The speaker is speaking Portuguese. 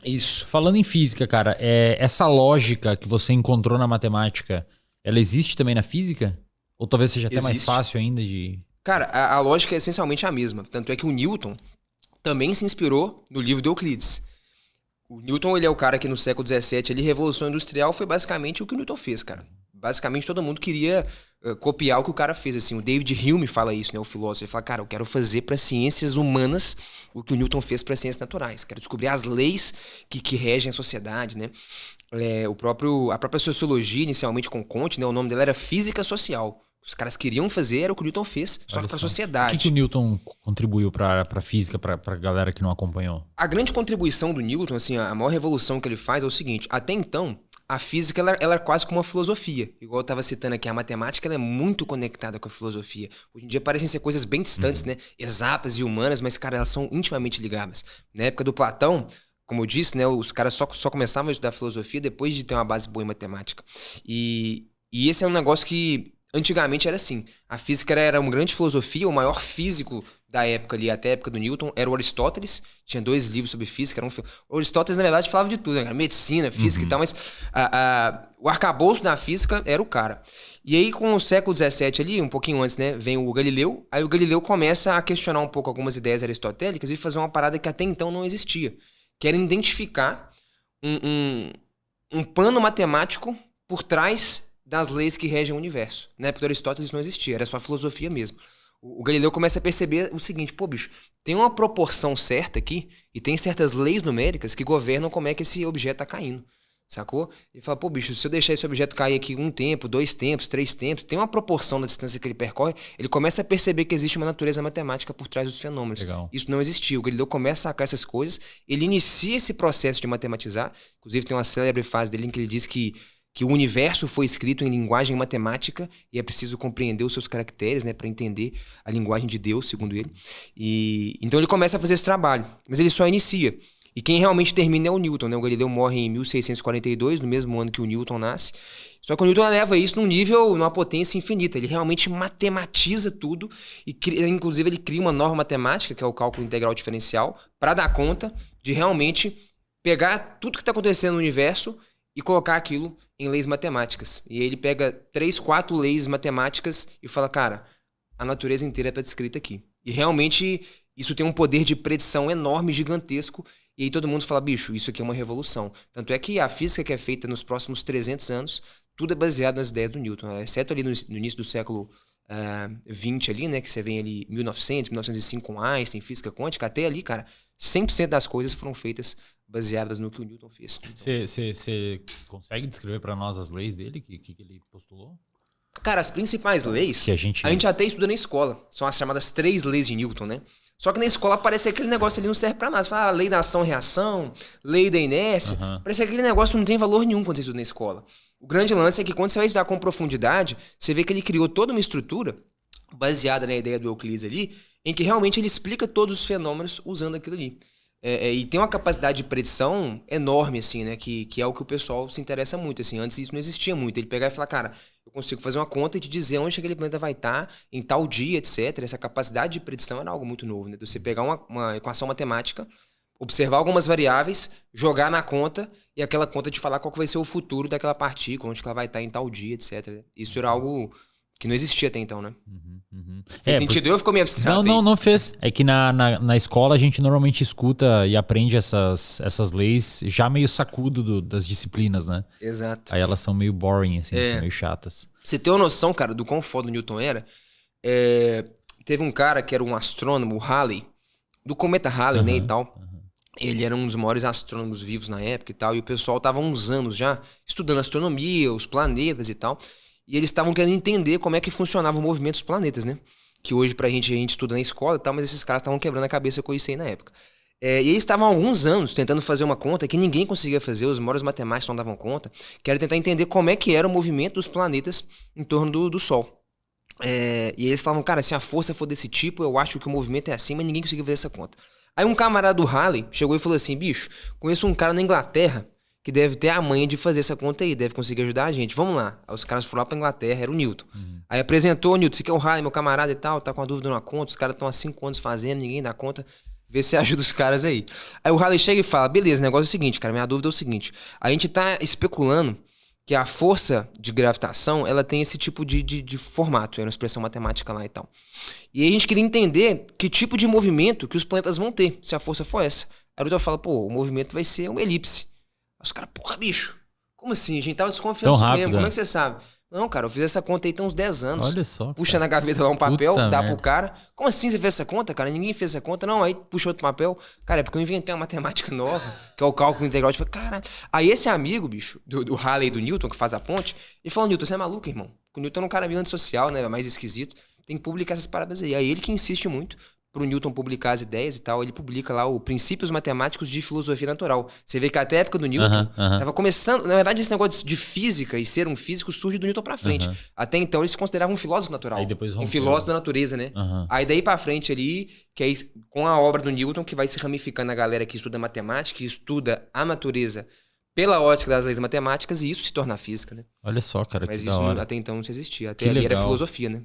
Isso. Falando em física, cara, essa lógica que você encontrou na matemática, ela existe também na física? Ou talvez seja até mais Existe. fácil ainda de... Cara, a lógica é essencialmente a mesma. Tanto é que o Newton também se inspirou no livro de Euclides. O Newton, ele é o cara que no século XVII, ali, Revolução Industrial, foi basicamente o que o Newton fez, cara. Basicamente, todo mundo queria copiar o que o cara fez, assim. O David Hume fala isso, né, o filósofo. Ele fala, cara, eu quero fazer para ciências humanas o que o Newton fez para ciências naturais. Quero descobrir as leis que regem a sociedade, né? A própria sociologia, inicialmente com Comte, né, o nome dela era física social. Os caras queriam fazer, era o que o Newton fez, só Olha que para a só. O que o sociedade. Newton contribuiu pra física, pra galera que não acompanhou? A grande contribuição do Newton, assim, a maior revolução que ele faz é o seguinte: até então, a física ela é quase como uma filosofia. Igual eu estava citando aqui, a matemática ela é muito conectada com a filosofia. Hoje em dia parecem ser coisas bem distantes, né? Exatas e humanas, mas, cara, elas são intimamente ligadas. Na época do Platão, como eu disse, né, os caras só começavam a estudar filosofia depois de ter uma base boa em matemática. E esse é um negócio que antigamente era assim. A física era uma grande filosofia, o maior físico da época ali, até a época do Newton, era o Aristóteles. Tinha 2 livros sobre física. O Aristóteles, na verdade, falava de tudo, né? Medicina, física e tal, mas o arcabouço da física era o cara. E aí, com o século XVII ali, um pouquinho antes, né, vem o Galileu. Aí o Galileu começa a questionar um pouco algumas ideias aristotélicas e fazer uma parada que até então não existia. Que era identificar um pano matemático por trás das leis que regem o universo. Na época do Aristóteles não existia, era só filosofia mesmo. O Galileu começa a perceber o seguinte: pô, bicho, tem uma proporção certa aqui e tem certas leis numéricas que governam como é que esse objeto tá caindo, sacou? Ele fala, pô, bicho, se eu deixar esse objeto cair aqui 1 tempo, 2 tempos, 3 tempos, tem uma proporção da distância que ele percorre, ele começa a perceber que existe uma natureza matemática por trás dos fenômenos. Legal. Isso não existia. O Galileu começa a sacar essas coisas, ele inicia esse processo de matematizar, inclusive tem uma célebre fase dele em que ele diz que o universo foi escrito em linguagem matemática e é preciso compreender os seus caracteres, né, para entender a linguagem de Deus, segundo ele. E então ele começa a fazer esse trabalho, mas ele só inicia. E quem realmente termina é o Newton, né? O Galileu morre em 1642, no mesmo ano que o Newton nasce. Só que o Newton leva isso num nível, numa potência infinita. Ele realmente matematiza tudo e inclusive ele cria uma norma matemática, que é o cálculo integral diferencial, para dar conta de realmente pegar tudo que está acontecendo no universo e colocar aquilo em leis matemáticas. E aí ele pega 3, 4 leis matemáticas e fala, cara, a natureza inteira está descrita aqui. E realmente isso tem um poder de predição enorme, gigantesco. E aí todo mundo fala, bicho, isso aqui é uma revolução. Tanto é que a física que é feita nos próximos 300 anos, tudo é baseado nas ideias do Newton. Exceto ali no início do século XX ali, né, que você vem ali 1900, 1905 com Einstein, física quântica, até ali, cara, 100% das coisas foram feitas baseadas no que o Newton fez. Você consegue descrever para nós as leis dele, que ele postulou? Cara, as principais leis, Que a gente até estuda na escola. São as chamadas 3 leis de Newton, né? Só que na escola parece que aquele negócio ali não serve pra nada. Você fala, lei da ação e reação, lei da inércia. Parece que aquele negócio não tem valor nenhum quando você estuda na escola. O grande lance é que quando você vai estudar com profundidade, você vê que ele criou toda uma estrutura baseada na ideia do Euclides ali, em que realmente ele explica todos os fenômenos usando aquilo ali. E tem uma capacidade de predição enorme, assim, né? Que é o que o pessoal se interessa muito, assim. Antes isso não existia muito. Ele pegar e falar, cara, eu consigo fazer uma conta e te dizer onde aquele planeta vai estar em tal dia, etc. Essa capacidade de predição era algo muito novo, né? De você pegar uma equação matemática, observar algumas variáveis, jogar na conta e aquela conta te falar qual que vai ser o futuro daquela partícula, onde que ela vai estar em tal dia, etc. Isso era algo que não existia até então, né? Fez sentido? Eu ficou meio abstrato Não fez. É que na escola a gente normalmente escuta e aprende essas leis já meio sacudo das disciplinas, né? Exato. Aí elas são meio boring, assim, são meio chatas. Pra você ter uma noção, cara, do quão foda o Newton era, teve um cara que era um astrônomo, o Halley, do cometa Halley, né, e tal. Ele era um dos maiores astrônomos vivos na época e tal, e o pessoal tava há uns anos já estudando astronomia, os planetas e tal, e eles estavam querendo entender como é que funcionava o movimento dos planetas, né? Que hoje a gente estuda na escola e tal, mas esses caras estavam quebrando a cabeça com isso aí na época. E eles estavam há alguns anos tentando fazer uma conta que ninguém conseguia fazer, os maiores matemáticos não davam conta, que era tentar entender como é que era o movimento dos planetas em torno do Sol. E eles falavam, cara, se a força for desse tipo, eu acho que o movimento é assim, mas ninguém conseguia fazer essa conta. Aí um camarada do Halley chegou e falou assim, bicho, conheço um cara na Inglaterra que deve ter a manha de fazer essa conta aí, deve conseguir ajudar a gente, vamos lá. Aí os caras foram lá pra Inglaterra, era o Newton. Aí apresentou o Newton, você que é o Halley, meu camarada e tal, tá com a dúvida numa conta, os caras estão há 5 anos fazendo, ninguém dá conta. Vê se ajuda os caras aí. Aí o Halley chega e fala, beleza, o negócio é o seguinte, cara, minha dúvida é o seguinte. A gente tá especulando que a força de gravitação, ela tem esse tipo de formato, é uma expressão matemática lá e tal. E aí a gente queria entender que tipo de movimento que os planetas vão ter, se a força for essa. Aí o Newton fala, pô, o movimento vai ser uma elipse. Aí os caras, porra, bicho, como assim? A gente tava desconfiando disso mesmo, como é que você sabe? Não, cara, eu fiz essa conta aí tem uns 10 anos. Olha só. Puxa Cara. na gaveta lá um papel, Puta dá merda. pro cara. Como assim você fez essa conta, cara? Ninguém fez essa conta. Não, aí puxa outro papel. Cara, é porque eu inventei uma matemática nova, que é o cálculo integral. Eu falei, caralho. Aí esse amigo, bicho, do Halley e do Newton, que faz a ponte, ele falou, Newton, você é maluco, irmão? Porque o Newton é um cara meio antissocial, né? Mais esquisito. Tem que publicar essas paradas aí. Aí ele que insiste muito pro Newton publicar as ideias e tal. Ele publica lá o Princípios Matemáticos de Filosofia Natural. Você vê que até a época do Newton tava começando... Na verdade, esse negócio de física e ser um físico surge do Newton pra frente. Até então, ele se considerava um filósofo natural. Aí depois um rompeu. filósofo da natureza, né? Aí daí pra frente ali, que é com a obra do Newton, que vai se ramificando a galera que estuda matemática, que estuda a natureza pela ótica das leis matemáticas, e isso se torna física, né? Olha só, cara, Mas que isso da hora. até então não existia. Até Que ali era legal. filosofia, né?